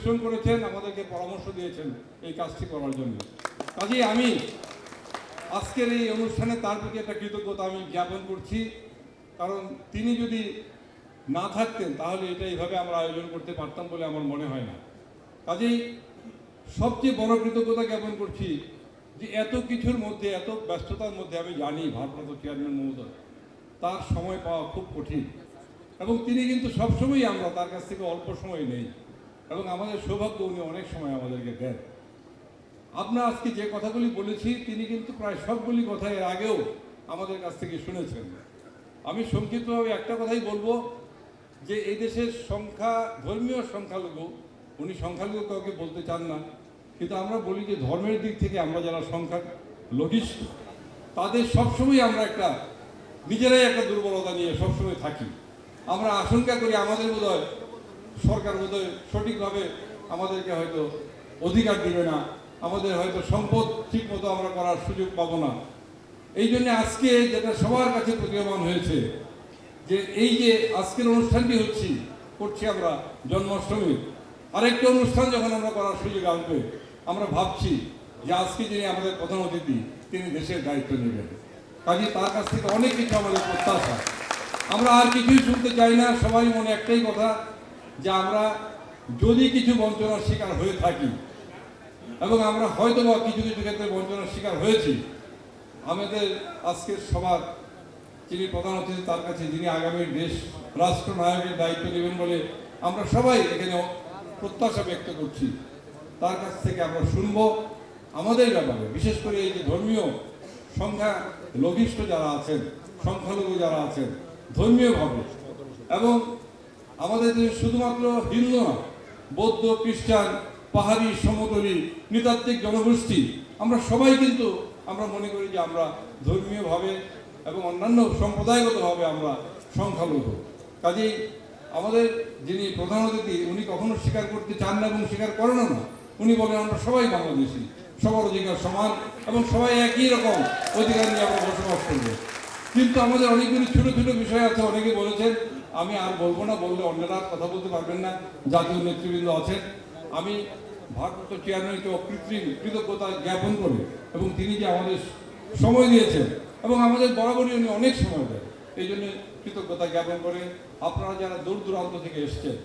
পরিশ্রম করেছেন, আমাদেরকে পরামর্শ দিয়েছেন এই কাজটি করার জন্য। কাজেই আমি আজকের এই অনুষ্ঠানে তার প্রতি একটা কৃতজ্ঞতা আমি জ্ঞাপন করছি, কারণ তিনি যদি না থাকতেন তাহলে এটা এইভাবে আমরা আয়োজন করতে পারতাম বলে আমার মনে হয় না। কাজেই সবচেয়ে বড় কৃতজ্ঞতা জ্ঞাপন করছি যে এত কিছুর মধ্যে, এত ব্যস্ততার মধ্যে আমি জানি ভারপ্রাপ্ত চেয়ারম্যান মহোদয়, তার সময় পাওয়া খুব কঠিন, এবং তিনি কিন্তু সবসময়ই আমরা তার কাছ থেকে অল্প সময় নেই, এবং আমাদের সৌভাগ্য উনি অনেক সময় আমাদেরকে দেন। আপনার আজকে যে কথাগুলি বলেছি তিনি কিন্তু প্রায় সবগুলি কথা এর আগেও আমাদের কাছ থেকে শুনেছেন। আমি সংক্ষিপ্তভাবে একটা কথাই বলবো যে এই দেশের ধর্মীয় সংখ্যালঘু, উনি সংখ্যালঘু কাউকে বলতে চান না, কিন্তু আমরা বলি যে ধর্মের দিক থেকে আমরা যারা সংখ্যালঘিষ্ঠ তাদের সবসময় আমরা নিজেরাই একটা দুর্বলতা নিয়ে সবসময় থাকি। আমরা আশঙ্কা করি আমাদের বোধহয় সরকার বোধহয় সঠিকভাবে আমাদেরকে হয়তো অধিকার দিবে না, আমাদের হয়তো সম্পদ ঠিক মতো আমরা করার সুযোগ পাবো না। এই জন্য আজকে যেটা সবার কাছে প্রতীয়মান হয়েছে যে এই যে আজকের অনুষ্ঠানটি করছি আমরা জন্মাষ্টমী, আরেকটা অনুষ্ঠান যখন আমরা করার সুযোগ আসবে, আমরা ভাবছি যে আজকে যিনি আমাদের প্রধান অতিথি তিনি দেশের দায়িত্ব নেবেন। কাজে তার কাছ থেকে অনেক কিছু আমাদের প্রত্যাশা। আমরা আর কিছুই শুনতে চাই না, সবাই মনে একটাই কথা যে আমরা যদি কিছু বঞ্চনার শিকার হয়ে থাকি, এবং আমরা হয়তো বা কিছু কিছু ক্ষেত্রে বঞ্চনার শিকার হয়েছি, আমাদের আজকের সবার যিনি প্রধান অতিথি তার কাছে, যিনি আগামীর রাষ্ট্রনায়কের দায়িত্ব নেবেন বলে আমরা সবাই এখানে প্রত্যাশা ব্যক্ত করছি, তার কাছ থেকে আমরা শুনবো আমাদের ব্যাপারে, বিশেষ করে এই যে ধর্মীয় সংখ্যালঘিষ্ঠ যারা আছেন, সংখ্যালঘু যারা আছেন ধর্মীয়ভাবে, এবং আমাদের দেশে শুধুমাত্র হিন্দু না, বৌদ্ধ, খ্রিস্টান, পাহাড়ি, সমতলী, নৃতাত্ত্বিক জনগোষ্ঠী, আমরা সবাই কিন্তু আমরা মনে করি যে আমরা ধর্মীয়ভাবে এবং অন্যান্য সম্প্রদায়গতভাবে আমরা সংখ্যালঘু। কাজেই আমাদের যিনি প্রধান অতিথি উনি কখনো স্বীকার করতে চান না এবং স্বীকার করেন না। উনি বলেন আমরা সবাই বাংলাদেশি, সবার অধিকার সমান এবং সবাই একই রকম অধিকার নিয়ে আমরা বসবাস করবো। কিন্তু আমাদের অনেকগুলি ছোট ছোট বিষয় আছে, অনেকে বলেছেন, আমি আর বলবো না, বললে অন্যরা কথা বলতে পারবেন না, জাতীয় নেতৃবৃন্দ আছেন। আমি ভারপ্রাপ্ত চেয়ারম্যানকে অকৃত্রিম কৃতজ্ঞতা জ্ঞাপন করে, এবং তিনি যে আমাদের সময় দিয়েছেন এবং আমাদের বরাবরই উনি অনেক সময় দেন, এই জন্য কৃতজ্ঞতা জ্ঞাপন করে আপনারা যারা দূর দূরান্ত থেকে এসছেন